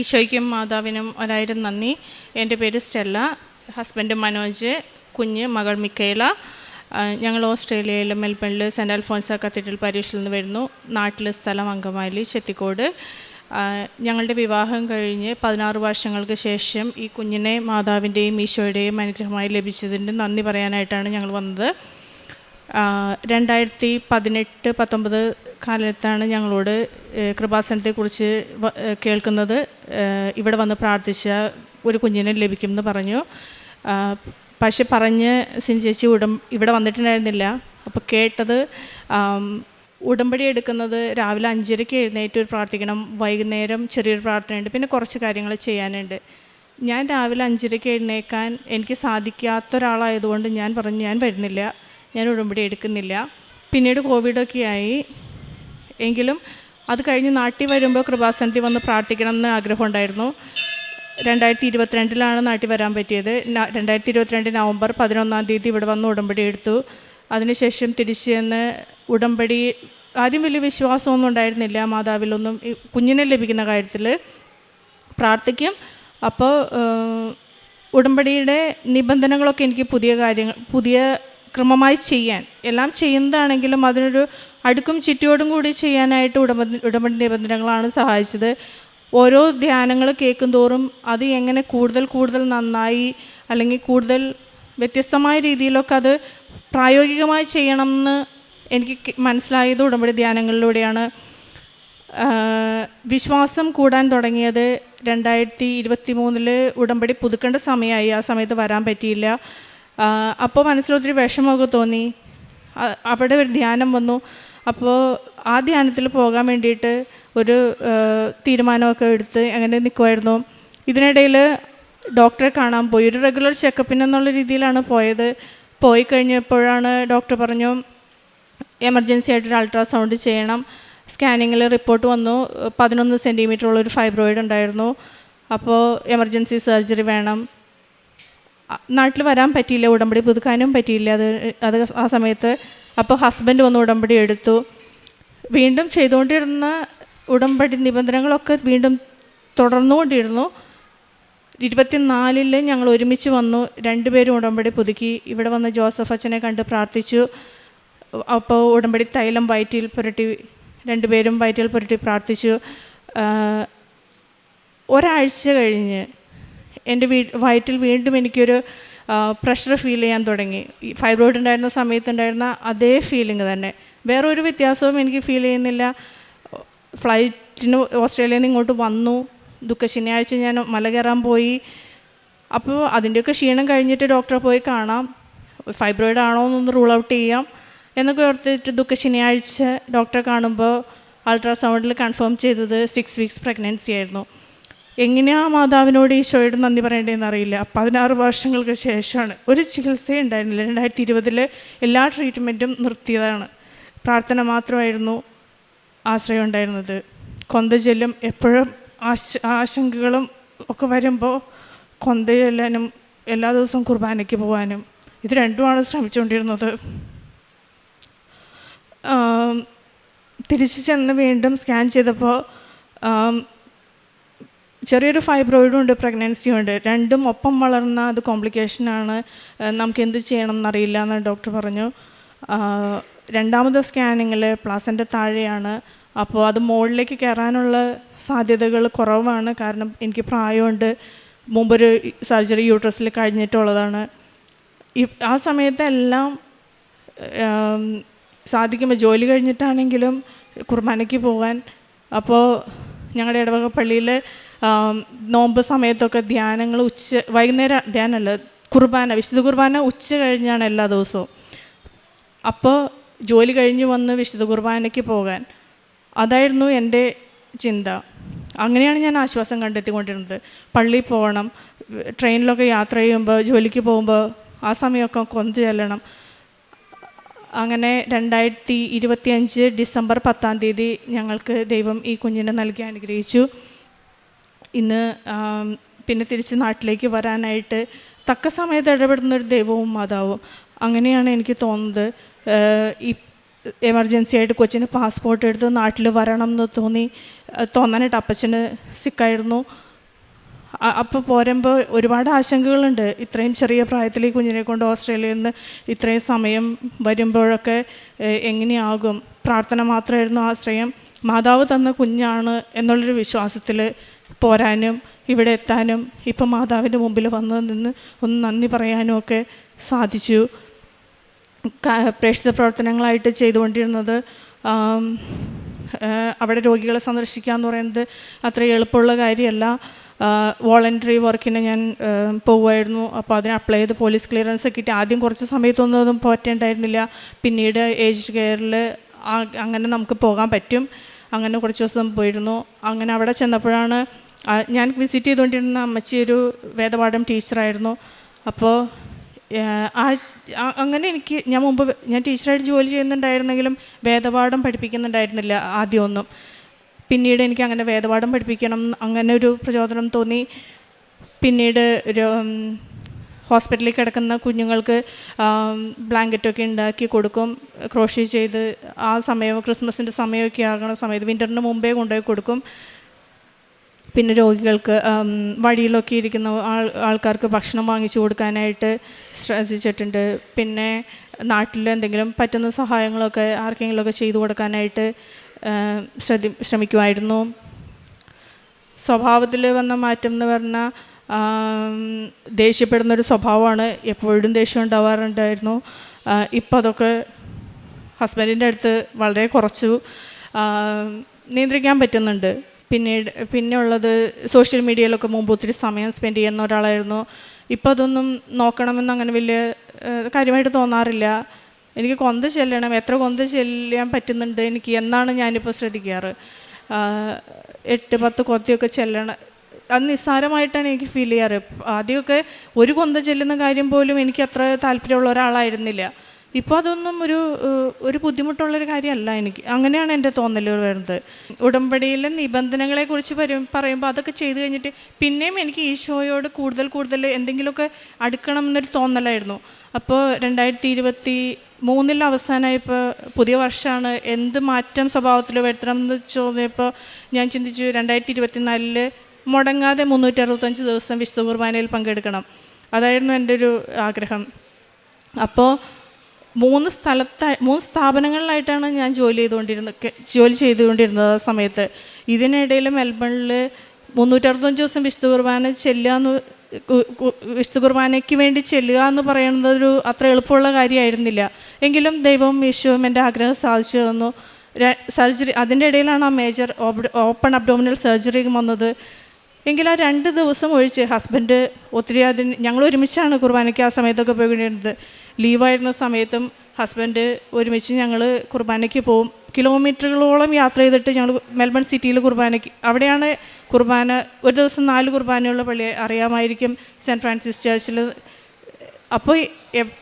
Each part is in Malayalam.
ഈശോയ്ക്കും മാതാവിനും ഒരായിരം നന്ദി. എൻ്റെ പേര് സ്റ്റെല്ല, ഹസ്ബൻഡ് മനോജ്, കുഞ്ഞ് മകൾ മിക്കയില. ഞങ്ങൾ ഓസ്ട്രേലിയയിലെ മെൽബണിൽ സെൻറ്റ് അൽഫോൻസ കത്തീഡ്രൽ പാരീഷിൽ നിന്ന് വരുന്നു. നാട്ടിലെ സ്ഥലം അങ്കമാലി ചെത്തിക്കോട്. ഞങ്ങളുടെ വിവാഹം കഴിഞ്ഞ് 16 വർഷങ്ങൾക്ക് ശേഷം ഈ കുഞ്ഞിനെ മാതാവിൻ്റെയും ഈശോയുടെയും അനുഗ്രഹമായി ലഭിച്ചതിൻ്റെ നന്ദി പറയാനായിട്ടാണ് ഞങ്ങൾ വന്നത്. 2018-19 കാലത്താണ് ഞങ്ങളോട് കൃപാസനത്തെക്കുറിച്ച് കേൾക്കുന്നത്. ഇവിടെ വന്ന് പ്രാർത്ഥിച്ച ഒരു കുഞ്ഞിനെ ലഭിക്കുമെന്ന് പറഞ്ഞു. പക്ഷെ പറഞ്ഞ് സിൻചേച്ചി ഇവിടെ വന്നിട്ടുണ്ടായിരുന്നില്ല. അപ്പോൾ കേട്ടത് ഉടമ്പടി എടുക്കുന്നത് രാവിലെ 5:30 എഴുന്നേറ്റ് പ്രാർത്ഥിക്കണം, വൈകുന്നേരം ചെറിയൊരു പ്രാർത്ഥനയുണ്ട്, പിന്നെ കുറച്ച് കാര്യങ്ങൾ ചെയ്യാനുണ്ട്. ഞാൻ രാവിലെ 5:30 എഴുന്നേക്കാൻ എനിക്ക് സാധിക്കാത്ത ഒരാളായതുകൊണ്ട് ഞാൻ പറഞ്ഞു ഞാൻ വരുന്നില്ല, ഞാൻ ഉടമ്പടി എടുക്കുന്നില്ല. പിന്നീട് കോവിഡൊക്കെ ആയി. എങ്കിലും അത് കഴിഞ്ഞ് നാട്ടിൽ വരുമ്പോൾ കൃപാസനത്തിൽ വന്ന് പ്രാർത്ഥിക്കണം എന്ന് ആഗ്രഹമുണ്ടായിരുന്നു. 2022 നാട്ടിൽ വരാൻ പറ്റിയത്. 2022 നവംബർ 11 ഇവിടെ വന്ന് ഉടമ്പടി എടുത്തു. അതിനുശേഷം തിരിച്ച് ചെന്ന് ഉടമ്പടി ആദ്യം വലിയ വിശ്വാസമൊന്നും ഉണ്ടായിരുന്നില്ല മാതാവിലൊന്നും. കുഞ്ഞിനെ ലഭിക്കുന്ന കാര്യത്തിൽ പ്രാർത്ഥിക്കും. അപ്പോൾ ഉടമ്പടിയുടെ നിബന്ധനകളൊക്കെ എനിക്ക് പുതിയ ക്രമമായി ചെയ്യാൻ എല്ലാം ചെയ്യുന്നതാണെങ്കിലും അതിനൊരു അടുക്കും ചിട്ടയോടും കൂടി ചെയ്യാനായിട്ട് ഉടമ്പടി നിബന്ധനകളാണ് സഹായിച്ചത്. ഓരോ ധ്യാനങ്ങൾ കേൾക്കും തോറും അത് എങ്ങനെ കൂടുതൽ നന്നായി അല്ലെങ്കിൽ കൂടുതൽ വ്യത്യസ്തമായ രീതിയിലൊക്കെ അത് പ്രായോഗികമായി ചെയ്യണം എന്ന് എനിക്ക് മനസ്സിലായത് ഉടമ്പടി ധ്യാനങ്ങളിലൂടെയാണ്. വിശ്വാസം കൂടാൻ തുടങ്ങിയത് 2023 ഉടമ്പടി പുതുക്കേണ്ട സമയമായി. ആ സമയത്ത് വരാൻ പറ്റിയില്ല. അപ്പോൾ മനസ്സിലൊത്തിരി വിഷമമൊക്കെ തോന്നി. അവിടെ ഒരു ധ്യാനം വന്നു. അപ്പോൾ ആ ധ്യാനത്തിൽ പോകാൻ വേണ്ടിയിട്ട് ഒരു തീരുമാനമൊക്കെ എടുത്ത് അങ്ങനെ നിൽക്കുമായിരുന്നു. ഇതിനിടയിൽ ഡോക്ടറെ കാണാൻ പോയി. ഒരു റെഗുലർ ചെക്കപ്പിനെന്നുള്ള രീതിയിലാണ് പോയത്. പോയി കഴിഞ്ഞപ്പോഴാണ് ഡോക്ടർ പറഞ്ഞു എമർജൻസി ആയിട്ടൊരു അൾട്രാസൗണ്ട് ചെയ്യണം. സ്കാനിങ്ങിൽ റിപ്പോർട്ട് വന്നു 11 സെൻറ്റിമീറ്ററുള്ളൊരു ഫൈബ്രോയിഡ് ഉണ്ടായിരുന്നു. അപ്പോൾ എമർജൻസി സർജറി വേണം. നാട്ടിൽ വരാൻ പറ്റിയില്ല, ഉടമ്പടി പുതുക്കാനും പറ്റിയില്ല അത് ആ സമയത്ത്. അപ്പോൾ ഹസ്ബൻഡ് വന്ന് ഉടമ്പടി എടുത്തു. വീണ്ടും ചെയ്തുകൊണ്ടിരുന്ന ഉടമ്പടി നിബന്ധനകളൊക്കെ വീണ്ടും തുടർന്നുകൊണ്ടിരുന്നു. 24 ഞങ്ങൾ ഒരുമിച്ച് വന്നു. 2 പേരും ഉടമ്പടി പുതുക്കി. ഇവിടെ വന്ന് ജോസഫ് അച്ഛനെ കണ്ട് പ്രാർത്ഥിച്ചു. അപ്പോൾ ഉടമ്പടി തൈലം വയറ്റിൽ പുരട്ടി 2 പേരും വയറ്റിൽ പുരട്ടി പ്രാർത്ഥിച്ചു. ഒരാഴ്ച കഴിഞ്ഞ് എൻ്റെ വയറ്റിൽ വീണ്ടും എനിക്കൊരു പ്രഷർ ഫീൽ ചെയ്യാൻ തുടങ്ങി. ഈ ഫൈബ്രോയിഡ് ഉണ്ടായിരുന്ന സമയത്തുണ്ടായിരുന്ന അതേ ഫീലിംഗ് തന്നെ. വേറൊരു വ്യത്യാസവും എനിക്ക് ഫീൽ ചെയ്യുന്നില്ല. ഫ്ലൈറ്റിന് ഓസ്ട്രേലിയയിൽ നിന്ന് ഇങ്ങോട്ട് വന്നു. ശനിയാഴ്ച ഞാൻ മല കയറാൻ പോയി. അപ്പോൾ അതിൻ്റെയൊക്കെ ക്ഷീണം കഴിഞ്ഞിട്ട് ഡോക്ടറെ പോയി കാണാം, ഫൈബ്രോയിഡ് ആണോ എന്നൊന്ന് റൂൾ ഔട്ട് ചെയ്യാം എന്നൊക്കെ ഓർത്തിട്ട് ശനിയാഴ്ച ഡോക്ടറെ കാണുമ്പോൾ അൾട്രാസൗണ്ടിൽ കൺഫേം ചെയ്തത് 6 വീക്സ് പ്രഗ്നൻസി ആയിരുന്നു. എങ്ങനെയാണ് മാതാവിനോട് ഈശോയോട് നന്ദി പറയേണ്ടതെന്ന് അറിയില്ല. 16 വർഷങ്ങൾക്ക് ശേഷമാണ്. ഒരു ചികിത്സയും ഉണ്ടായിരുന്നില്ല. 2020 എല്ലാ ട്രീറ്റ്മെൻറ്റും നിർത്തിയതാണ്. പ്രാർത്ഥന മാത്രമായിരുന്നു ആശ്രയം ഉണ്ടായിരുന്നത്. കൊന്ത ചൊല്ലും. എപ്പോഴും ആശങ്കകളും ഒക്കെ വരുമ്പോൾ കൊന്ത ചൊല്ലാനും എല്ലാ ദിവസവും കുർബാനയ്ക്ക് പോകാനും ഇത് രണ്ടുമാണ് ശ്രമിച്ചുകൊണ്ടിരുന്നത്. തിരിച്ചു ചെന്ന് വീണ്ടും സ്കാൻ ചെയ്തപ്പോൾ ചെറിയൊരു ഫൈബ്രോയിഡും ഉണ്ട്, പ്രഗ്നൻസിയും ഉണ്ട്. രണ്ടും ഒപ്പം വളർന്ന അത് കോംപ്ലിക്കേഷനാണ്. നമുക്ക് എന്ത് ചെയ്യണം എന്നറിയില്ല എന്ന് ഡോക്ടർ പറഞ്ഞു. രണ്ടാമത്തെ സ്കാനിങ്ങിൽ പ്ലാസൻ്റെ താഴെയാണ്. അപ്പോൾ അത് മുകളിലേക്ക് കയറാനുള്ള സാധ്യതകൾ കുറവാണ്. കാരണം എനിക്ക് പ്രായമുണ്ട്, മുമ്പൊരു സർജറി യൂട്രസിൽ കഴിഞ്ഞിട്ടുള്ളതാണ്. ആ സമയത്തെല്ലാം സാധിക്കുമ്പോൾ ജോലി കഴിഞ്ഞിട്ടാണെങ്കിലും കുർബാനയ്ക്ക് പോകാൻ. അപ്പോൾ ഞങ്ങളുടെ ഇടവക പള്ളിയിൽ നോമ്പ് സമയത്തൊക്കെ ധ്യാനങ്ങൾ വൈകുന്നേരം ധ്യാനമല്ല, കുർബാന, വിശുദ്ധ കുർബാന ഉച്ച കഴിഞ്ഞാണ് എല്ലാ ദിവസവും. അപ്പോൾ ജോലി കഴിഞ്ഞ് വന്ന് വിശുദ്ധ കുർബാനയ്ക്ക് പോകാൻ അതായിരുന്നു എൻ്റെ ചിന്ത. അങ്ങനെയാണ് ഞാൻ ആശ്വാസം കണ്ടെത്തിക്കൊണ്ടിരുന്നത്. പള്ളിയിൽ പോകണം, ട്രെയിനിലൊക്കെ യാത്ര ചെയ്യുമ്പോൾ ജോലിക്ക് പോകുമ്പോൾ ആ സമയമൊക്കെ കൊന്ത ചെല്ലണം. അങ്ങനെ 2025 ഡിസംബർ 10 ഞങ്ങൾക്ക് ദൈവം ഈ കുഞ്ഞിനെ നൽകി അനുഗ്രഹിച്ചു. ഇന്ന് പിന്നെ തിരിച്ച് നാട്ടിലേക്ക് വരാനായിട്ട് തക്ക സമയത്ത് ഇടപെടുന്നൊരു ദൈവവും മാതാവും. അങ്ങനെയാണ് എനിക്ക് തോന്നുന്നത്. ഈ എമർജൻസി ആയിട്ട് കൊച്ചിന് പാസ്പോർട്ട് എടുത്ത് നാട്ടിൽ വരണം എന്ന് തോന്നാനായിട്ട് അപ്പച്ചന് സിക്കായിരുന്നു. അപ്പോൾ പോരുമ്പോൾ ഒരുപാട് ആശങ്കകളുണ്ട്. ഇത്രയും ചെറിയ പ്രായത്തിൽ ഈ കുഞ്ഞിനെ കൊണ്ട് ഓസ്ട്രേലിയയിൽ നിന്ന് ഇത്രയും സമയം വരുമ്പോഴൊക്കെ എങ്ങനെയാകും? പ്രാർത്ഥന മാത്രമായിരുന്നു ആശ്രയം. മാതാവ് തന്ന കുഞ്ഞാണ് എന്നുള്ളൊരു വിശ്വാസത്തിൽ പോരാനും ഇവിടെ എത്താനും ഇപ്പം മാതാവിൻ്റെ മുമ്പിൽ വന്ന് നിന്ന് ഒന്ന് നന്ദി പറയാനും ഒക്കെ സാധിച്ചു. പ്രേക്ഷിത പ്രവർത്തനങ്ങളായിട്ട് ചെയ്തുകൊണ്ടിരുന്നത് അവിടെ രോഗികളെ സന്ദർശിക്കുക എന്ന് പറയുന്നത് അത്ര എളുപ്പമുള്ള കാര്യമല്ല. വോളണ്ടറി വർക്കിന് ഞാൻ പോകുമായിരുന്നു. അപ്പോൾ അതിന് അപ്ലൈ ചെയ്ത് പോലീസ് ക്ലിയറൻസ് കിട്ടി. ആദ്യം കുറച്ച് സമയത്തൊന്നും പറ്റേണ്ടായിരുന്നില്ല. പിന്നീട് ഏജ്ഡ് കെയറിൽ അങ്ങനെ നമുക്ക് പോകാൻ പറ്റും. അങ്ങനെ കുറച്ച് ദിവസം പോയിരുന്നു. അങ്ങനെ അവിടെ ചെന്നപ്പോഴാണ് ഞാൻ വിസിറ്റ് ചെയ്തുകൊണ്ടിരുന്ന അമ്മച്ചി ഒരു വേദപാഠം ടീച്ചറായിരുന്നു. അപ്പോൾ അങ്ങനെ ഞാൻ ടീച്ചറായിട്ട് ജോലി ചെയ്യുന്നുണ്ടായിരുന്നെങ്കിലും വേദപാഠം പഠിപ്പിക്കുന്നുണ്ടായിരുന്നില്ല ആദ്യമൊന്നും. പിന്നീട് എനിക്ക് അങ്ങനെ വേദപാഠം പഠിപ്പിക്കണം അങ്ങനെ ഒരു പ്രചോദനം തോന്നി. പിന്നീട് ഹോസ്പിറ്റലിൽ കിടക്കുന്ന കുഞ്ഞുങ്ങൾക്ക് ബ്ലാങ്കറ്റൊക്കെ ഉണ്ടാക്കി കൊടുക്കും, ക്രോഷേ ചെയ്ത്. ആ സമയം ക്രിസ്മസിൻ്റെ സമയമൊക്കെ ആകണ സമയത്ത് വിൻ്ററിന് മുമ്പേ കൊണ്ടുപോയി കൊടുക്കും. പിന്നെ രോഗികൾക്ക് വഴിയിലൊക്കെ ഇരിക്കുന്ന ആൾക്കാർക്ക് ഭക്ഷണം വാങ്ങിച്ചു കൊടുക്കാനായിട്ട് ശ്രദ്ധിച്ചിട്ടുണ്ട്. പിന്നെ നാട്ടിൽ എന്തെങ്കിലും പറ്റുന്ന സഹായങ്ങളൊക്കെ ആർക്കെങ്കിലുമൊക്കെ ചെയ്തു കൊടുക്കാനായിട്ട് ശ്രമിക്കുമായിരുന്നു. സ്വഭാവത്തിൽ വന്ന മാറ്റം എന്ന് പറഞ്ഞാൽ ദേഷ്യപ്പെടുന്നൊരു സ്വഭാവമാണ്. എപ്പോഴും ദേഷ്യം ഉണ്ടാവാറുണ്ടായിരുന്നു. ഇപ്പം അതൊക്കെ ഹസ്ബൻഡിൻ്റെ അടുത്ത് വളരെ കുറച്ചു നിയന്ത്രിക്കാൻ പറ്റുന്നുണ്ട്. പിന്നെ ഉള്ളത് സോഷ്യൽ മീഡിയയിലൊക്കെ മുമ്പ് ഒത്തിരി സമയം സ്പെൻഡ് ചെയ്യുന്ന ഒരാളായിരുന്നു. ഇപ്പോൾ അതൊന്നും നോക്കണമെന്ന് അങ്ങനെ വലിയ കാര്യമായിട്ട് തോന്നാറില്ല. എനിക്ക് കൊന്ത ചെല്ലണം, എത്ര കൊന്ത ചെല്ലാൻ പറ്റുന്നുണ്ട് എനിക്ക് എന്നാണ് ഞാനിപ്പോൾ ശ്രദ്ധിക്കാറ്. 8-10 കൊന്തയൊക്കെ ചെല്ലണം, അത് നിസ്സാരമായിട്ടാണ് എനിക്ക് ഫീൽ ചെയ്യാറ്. ആദ്യമൊക്കെ ഒരു കൊന്ത ചെല്ലുന്ന കാര്യം പോലും എനിക്ക് അത്ര താല്പര്യമുള്ള ഒരാളായിരുന്നില്ല. ഇപ്പോൾ അതൊന്നും ഒരു ബുദ്ധിമുട്ടുള്ളൊരു കാര്യമല്ല എനിക്ക്. അങ്ങനെയാണ് എൻ്റെ തോന്നലുകൾ വരുന്നത്. ഉടമ്പടിയിലെ നിബന്ധനകളെക്കുറിച്ച് പറയുമ്പോൾ അതൊക്കെ ചെയ്ത് കഴിഞ്ഞിട്ട് പിന്നെയും എനിക്ക് ഈശോയോട് കൂടുതൽ എന്തെങ്കിലുമൊക്കെ അടുക്കണം എന്നൊരു തോന്നലായിരുന്നു. അപ്പോൾ 2023 അവസാനമായപ്പോൾ പുതിയ വർഷമാണ്, എന്ത് മാറ്റം സ്വഭാവത്തിൽ വരുത്തണം എന്ന് ചോദിയപ്പോൾ ഞാൻ ചിന്തിച്ചു 2024 മുടങ്ങാതെ 365 ദിവസം വിശുദ്ധ കുർബാനയിൽ പങ്കെടുക്കണം. അതായിരുന്നു എൻ്റെ ഒരു ആഗ്രഹം. അപ്പോൾ 3 സ്ഥാപനങ്ങളിലായിട്ടാണ് ഞാൻ ജോലി ചെയ്തുകൊണ്ടിരുന്നത് ആ സമയത്ത്. ഇതിനിടയിൽ മെൽബണിൽ 365 ദിവസം വിശുദ്ധ കുർബാനയ്ക്ക് വേണ്ടി ചെല്ലുക എന്ന് പറയുന്നത് അത്ര എളുപ്പമുള്ള കാര്യമായിരുന്നില്ല. എങ്കിലും ദൈവവും യേശുവും എൻ്റെ ആഗ്രഹം സാധിച്ചു തന്നു. സർജറി അതിൻ്റെ ഇടയിലാണ് ആ മേജർ ഓപ്പൺ അബ്ഡോമിനൽ സർജറി വന്നത്. എങ്കിൽ ആ 2 ദിവസം ഒഴിച്ച് ഹസ്ബൻഡ് ഒത്തിരി ഞങ്ങൾ ഒരുമിച്ചാണ് കുർബാനയ്ക്ക് ആ സമയത്തൊക്കെ പോയിക്കൊണ്ടിരുന്നത്. ലീവായിരുന്ന സമയത്തും ഹസ്ബൻഡ് ഒരുമിച്ച് ഞങ്ങൾ കുർബാനയ്ക്ക് പോകും. കിലോമീറ്ററുകളോളം യാത്ര ചെയ്തിട്ട് ഞങ്ങൾ മെൽബൺ സിറ്റിയിൽ കുർബാനയ്ക്ക്, അവിടെയാണ് കുർബാന. ഒരു ദിവസം 4 കുർബാനയുള്ള പള്ളി അറിയാമായിരിക്കും, സെൻറ്റ് ഫ്രാൻസിസ് ചർച്ചിൽ. അപ്പോൾ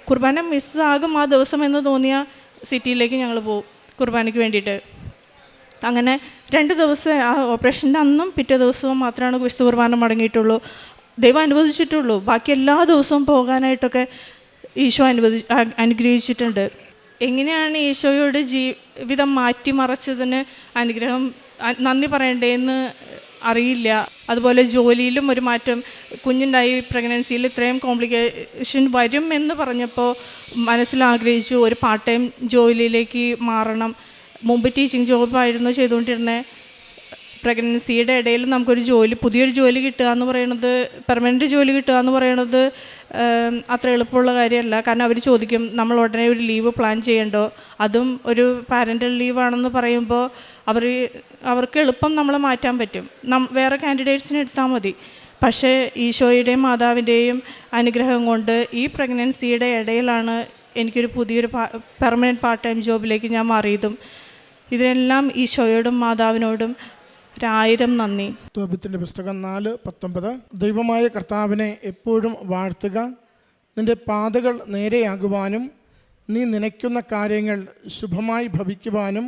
കുർബാന മിസ്സാകും ആ ദിവസം എന്ന് തോന്നിയ സിറ്റിയിലേക്ക് ഞങ്ങൾ പോകും കുർബാനയ്ക്ക് വേണ്ടിയിട്ട്. അങ്ങനെ 2 ദിവസം ആ ഓപ്പറേഷൻ്റെ അന്നും പിറ്റേ ദിവസവും മാത്രമാണ് വിശുദ്ധ കുർബാന മടങ്ങിയിട്ടുള്ളൂ. ദൈവം അനുവദിച്ചിട്ടുള്ളൂ. ബാക്കി എല്ലാ ദിവസവും പോകാനായിട്ടൊക്കെ ഈശോ അനുഗ്രഹിച്ചിട്ടുണ്ട്. എങ്ങനെയാണ് ഈശോയോട് ജീവിതം മാറ്റിമറിച്ചതിന് നന്ദി പറയണ്ടേന്ന് അറിയില്ല. അതുപോലെ ജോലിയിലും ഒരു മാറ്റം, കുഞ്ഞുണ്ടായി പ്രഗ്നൻസിയിൽ ഇത്രയും കോംപ്ലിക്കേഷൻ വരും എന്ന് പറഞ്ഞപ്പോൾ മനസ്സിലാഗ്രഹിച്ചു ഒരു പാർട്ട് ടൈം ജോലിയിലേക്ക് മാറണം. മുമ്പ് ടീച്ചിങ് ജോബായിരുന്നു ചെയ്തുകൊണ്ടിരുന്നത്. പ്രഗ്നൻസിയുടെ ഇടയിൽ നമുക്കൊരു പുതിയൊരു ജോലി കിട്ടുക എന്ന് പറയുന്നത്, പെർമനൻറ്റ് ജോലി കിട്ടുക എന്ന് പറയുന്നത് അത്ര എളുപ്പമുള്ള കാര്യമല്ല. കാരണം അവർ ചോദിക്കും നമ്മൾ ഉടനെ ഒരു ലീവ് പ്ലാൻ ചെയ്യണ്ടോ. അതും ഒരു പാരൻ്റൽ ലീവാണെന്ന് പറയുമ്പോൾ അവർക്ക് എളുപ്പം നമ്മളെ മാറ്റാൻ പറ്റും, വേറെ കാൻഡിഡേറ്റ്സിനെ എടുത്താൽ മതി. പക്ഷേ ഈശോയുടെയും മാതാവിൻ്റെയും അനുഗ്രഹം കൊണ്ട് ഈ പ്രഗ്നൻസിയുടെ ഇടയിലാണ് എനിക്കൊരു പുതിയൊരു പെർമനൻറ്റ് പാർട്ട് ടൈം ജോബിലേക്ക് ഞാൻ മാറിയതും. ഇതിനെല്ലാം ഈശോയോടും മാതാവിനോടും 1000 നന്ദി. തോബിത്തിൻ്റെ പുസ്തകം 4:19. ദൈവമായ കർത്താവിനെ എപ്പോഴും വാഴ്ത്തുക, നിൻ്റെ പാതകൾ നേരെയാകുവാനും നീ നനയ്ക്കുന്ന കാര്യങ്ങൾ ശുഭമായി ഭവിക്കുവാനും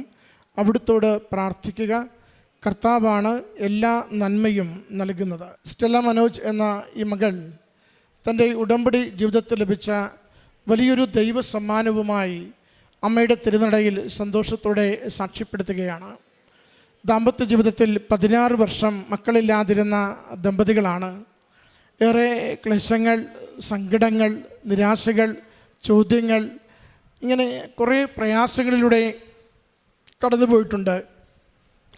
അവിടുത്തോട് പ്രാർത്ഥിക്കുക. കർത്താവാണ് എല്ലാ നന്മയും നൽകുന്നത്. സ്റ്റെല്ല മനോജ് എന്ന ഈ മകൾ തൻ്റെ ഉടമ്പടി ജീവിതത്തിൽ ലഭിച്ച വലിയൊരു ദൈവ സമ്മാനവുമായി അമ്മയുടെ തിരുനടയിൽ സന്തോഷത്തോടെ സാക്ഷ്യപ്പെടുത്തുകയാണ്. ദാമ്പത്യ ജീവിതത്തിൽ 16 വർഷം മക്കളില്ലാതിരുന്ന ദമ്പതികളാണ്. ഏറെ ക്ലേശങ്ങൾ, സങ്കടങ്ങൾ, നിരാശകൾ, ചോദ്യങ്ങൾ, ഇങ്ങനെ കുറേ പ്രയാസങ്ങളിലൂടെ കടന്നുപോയിട്ടുണ്ട്.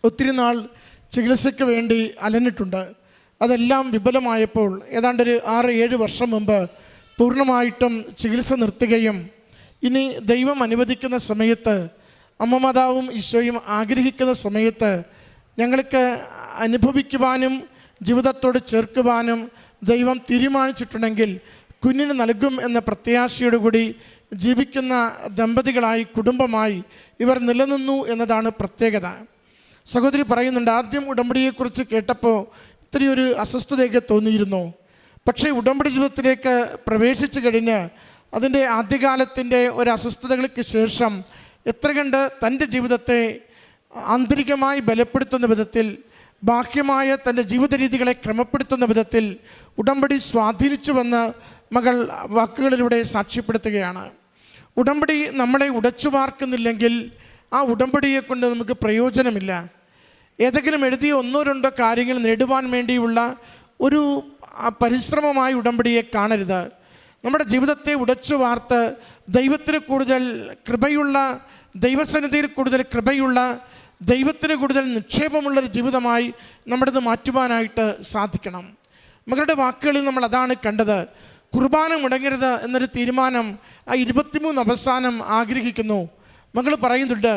ഒത്തിരി നാൾ ചികിത്സയ്ക്ക് വേണ്ടി അലഞ്ഞിട്ടുണ്ട്. അതെല്ലാം വിഫലമായപ്പോൾ ഏതാണ്ടൊരു 6-7 വർഷം മുമ്പ് പൂർണ്ണമായിട്ടും ചികിത്സ നിർത്തുകയും ഇനി ദൈവം അനുവദിക്കുന്ന സമയത്ത്, അമ്മ മാതാവും ഈശോയും ആഗ്രഹിക്കുന്ന സമയത്ത് ഞങ്ങൾക്ക് അനുഭവിക്കുവാനും ജീവിതത്തോട് ചേർക്കുവാനും ദൈവം തീരുമാനിച്ചിട്ടുണ്ടെങ്കിൽ കുഞ്ഞിന് നൽകും എന്ന പ്രത്യാശയോടുകൂടി ജീവിക്കുന്ന ദമ്പതികളായി, കുടുംബമായി ഇവർ നിലനിന്നു എന്നതാണ് പ്രത്യേകത. സഹോദരി പറയുന്നുണ്ട്, ആദ്യം ഉടമ്പടിയെക്കുറിച്ച് കേട്ടപ്പോൾ ഇത്രയൊരു അസ്വസ്ഥതയൊക്കെ തോന്നിയിരുന്നു. പക്ഷേ ഉടമ്പടി ജീവിതത്തിലേക്ക് പ്രവേശിച്ചു കഴിഞ്ഞ് അതിൻ്റെ ആദ്യകാലത്തിൻ്റെ ഒരു അസ്വസ്ഥതകൾക്ക് ശേഷം എത്ര കണ്ട് തൻ്റെ ജീവിതത്തെ ആന്തരികമായി ബലപ്പെടുത്തുന്ന വിധത്തിൽ, ബാഹ്യമായ തൻ്റെ ജീവിത രീതികളെ ക്രമപ്പെടുത്തുന്ന വിധത്തിൽ ഉടമ്പടി സ്വാധീനിച്ചുവെന്ന് മകൾ വാക്കുകളിലൂടെ സാക്ഷ്യപ്പെടുത്തുകയാണ്. ഉടമ്പടി നമ്മളെ ഉടച്ചു വാർക്കുന്നില്ലെങ്കിൽ ആ ഉടമ്പടിയെ കൊണ്ട് നമുക്ക് പ്രയോജനമില്ല. ഏതെങ്കിലും എഴുതിയ 1-2 കാര്യങ്ങൾ നേടുവാൻ വേണ്ടിയുള്ള ഒരു പരിശ്രമമായി ഉടമ്പടിയെ കാണരുത്. നമ്മുടെ ജീവിതത്തെ ഉടച്ചു വാർത്ത് ദൈവത്തിന് കൂടുതൽ കൃപയുള്ള, ദൈവസന്നിധിയിൽ കൂടുതൽ കൃപയുള്ള, ദൈവത്തിന് കൂടുതൽ നിക്ഷേപമുള്ളൊരു ജീവിതമായി നമ്മുടേത് മാറ്റുവാനായിട്ട് സാധിക്കണം. മകളുടെ വാക്കുകളിൽ നമ്മൾ അതാണ് കണ്ടത്. കുർബാന മുടങ്ങരുത് എന്നൊരു തീരുമാനം ആ 23 അവസാനം ആഗ്രഹിക്കുന്നു. മകൾ പറയുന്നുണ്ട്,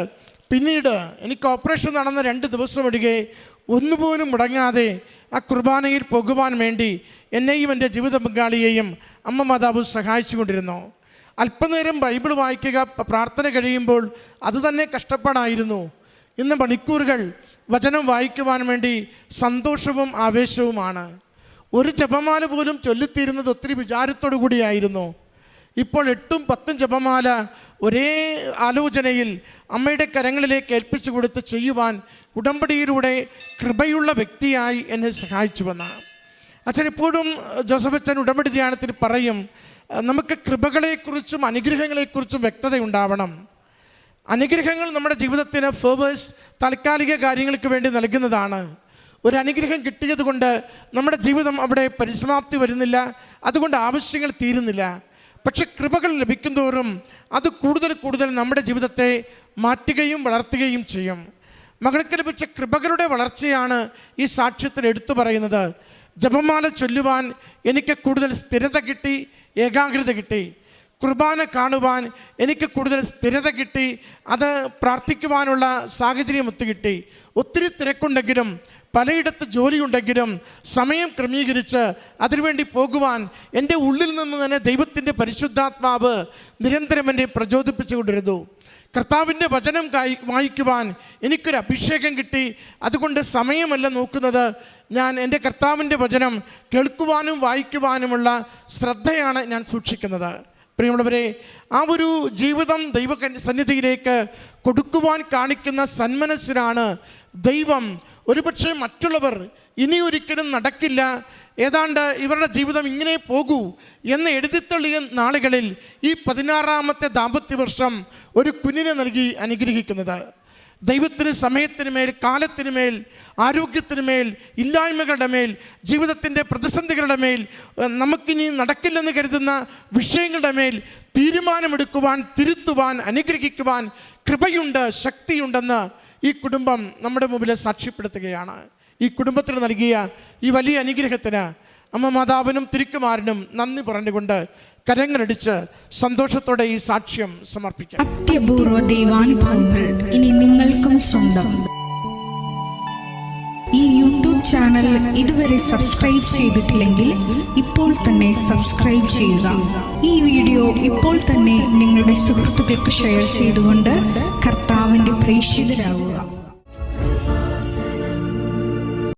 പിന്നീട് എനിക്ക് ഓപ്പറേഷൻ നടന്ന 2 ദിവസം ഒഴികെ ഒന്നുപോലും മുടങ്ങാതെ ആ കുർബാനയിൽ പോകുവാൻ വേണ്ടി എന്നെയും എൻ്റെ ജീവിത പങ്കാളിയെയും അമ്മ മാതാവ് സഹായിച്ചു കൊണ്ടിരുന്നു. അല്പനേരം ബൈബിൾ വായിക്കുക, പ്രാർത്ഥന കഴിയുമ്പോൾ അത് തന്നെ കഷ്ടപ്പാടായിരുന്നു. ഇന്ന് മണിക്കൂറുകൾ വചനം വായിക്കുവാൻ വേണ്ടി സന്തോഷവും ആവേശവുമാണ്. ഒരു ജപമാല പോലും ചൊല്ലിത്തീരുന്നത് ഒത്തിരി വിചാരത്തോടു കൂടിയായിരുന്നു. ഇപ്പോൾ 8-10 ജപമാല ഒരേ ആലോചനയിൽ അമ്മയുടെ കരങ്ങളിലേക്ക് ഏൽപ്പിച്ചു കൊടുത്ത് ചെയ്യുവാൻ ഉടമ്പടിയിലൂടെ കൃപയുള്ള വ്യക്തിയായി എന്നെ സഹായിച്ചുവെന്ന് അച്ഛൻ എപ്പോഴും ജോസഫ് അച്ഛൻ ഉടമ്പടി ധ്യാനത്തിൽ പറയും, നമുക്ക് കൃപകളെക്കുറിച്ചും അനുഗ്രഹങ്ങളെക്കുറിച്ചും വ്യക്തത ഉണ്ടാവണം. അനുഗ്രഹങ്ങൾ നമ്മുടെ ജീവിതത്തിന് ഫേവേഴ്സ്, താൽക്കാലിക കാര്യങ്ങൾക്ക് വേണ്ടി നൽകുന്നതാണ്. ഒരു അനുഗ്രഹം കിട്ടിയത് കൊണ്ട് നമ്മുടെ ജീവിതം അവിടെ പരിസമാപ്തി വരുന്നില്ല, അതുകൊണ്ട് ആവശ്യങ്ങൾ തീരുന്നില്ല. പക്ഷെ കൃപകൾ ലഭിക്കുന്തോറും അത് കൂടുതൽ കൂടുതൽ നമ്മുടെ ജീവിതത്തെ മാറ്റുകയും വളർത്തുകയും ചെയ്യും. മകൾക്ക് ലഭിച്ച കൃപകളുടെ വളർച്ചയാണ് ഈ സാക്ഷ്യത്തിൽ എടുത്തു പറയുന്നത്. ജപമാല ചൊല്ലുവാൻ എനിക്ക് കൂടുതൽ സ്ഥിരത കിട്ടി, ഏകാഗ്രത കിട്ടി. കുർബാന കാണുവാൻ എനിക്ക് കൂടുതൽ സ്ഥിരത കിട്ടി, അത് പ്രാർത്ഥിക്കുവാനുള്ള സാഹചര്യം ഒത്തുകിട്ടി. ഒത്തിരി തിരക്കുണ്ടെങ്കിലും, പലയിടത്ത് ജോലിയുണ്ടെങ്കിലും സമയം ക്രമീകരിച്ച് അതിനുവേണ്ടി പോകുവാൻ എൻ്റെ ഉള്ളിൽ നിന്ന് തന്നെ ദൈവത്തിൻ്റെ പരിശുദ്ധാത്മാവ് നിരന്തരം എന്നെ പ്രചോദിപ്പിച്ചു കൊണ്ടിരുന്നു. കർത്താവിൻ്റെ വചനം വായിക്കുവാൻ എനിക്കൊരു അഭിഷേകം കിട്ടി. അതുകൊണ്ട് സമയമല്ല നോക്കുന്നത്, ഞാൻ എൻ്റെ കർത്താവിൻ്റെ വചനം കേൾക്കുവാനും വായിക്കുവാനുമുള്ള ശ്രദ്ധയാണ് ഞാൻ സൂക്ഷിക്കുന്നത്. പ്രിയമുള്ളവരെ, ആ ഒരു ജീവിതം ദൈവ സന്നിധിയിലേക്ക് കൊടുക്കുവാൻ കാണിക്കുന്ന സന്മനസ്സിനാണ് ദൈവം ഒരുപക്ഷെ മറ്റുള്ളവർ ഇനി ഒരിക്കലും നടക്കില്ല, ഏതാണ്ട് ഇവരുടെ ജീവിതം ഇങ്ങനെ പോകൂ എന്ന് എഴുതിത്തള്ളിയ നാളുകളിൽ ഈ 16ാമത്തെ ദാമ്പത്യ വർഷം ഒരു കുഞ്ഞിനെ നൽകി അനുഗ്രഹിക്കുന്നത്. ദൈവത്തിന് സമയത്തിന് മേൽ, കാലത്തിന് മേൽ, ആരോഗ്യത്തിന് മേൽ, ഇല്ലായ്മകളുടെ മേൽ, ജീവിതത്തിൻ്റെ പ്രതിസന്ധികളുടെ മേൽ, നമുക്കിനി നടക്കില്ലെന്ന് കരുതുന്ന വിഷയങ്ങളുടെ മേൽ തീരുമാനമെടുക്കുവാൻ, തിരുത്തുവാൻ, അനുഗ്രഹിക്കുവാൻ കൃപയുണ്ട്, ശക്തിയുണ്ടെന്ന് ഈ കുടുംബം നമ്മുടെ മുമ്പിൽ സാക്ഷ്യപ്പെടുത്തുകയാണ്. ഈ കുടുംബത്തിന് നൽകിയ ഈ വലിയ അനുഗ്രഹത്തിന് അമ്മ മാതാവിനും തിരുക്കുമാരനും നന്ദി പറഞ്ഞുകൊണ്ട് കരങ്ങളടിച്ച് സന്തോഷത്തോടെ ഈ സാക്ഷ്യം സമർപ്പിക്കാം. അത്യപൂർവ ദൈവാനുഭവങ്ങൾ ഇനി നിങ്ങൾക്കും സ്വന്തം. ഈ യൂട്യൂബ് ചാനൽ ഇതുവരെ സബ്സ്ക്രൈബ് ചെയ്തിട്ടില്ലെങ്കിൽ ഇപ്പോൾ തന്നെ സബ്സ്ക്രൈബ് ചെയ്യുക. ഈ വീഡിയോ ഇപ്പോൾ തന്നെ നിങ്ങളുടെ സുഹൃത്തുക്കൾക്ക് ഷെയർ ചെയ്തുകൊണ്ട് കർത്താവിൻ്റെ പ്രേക്ഷിതരാകുക.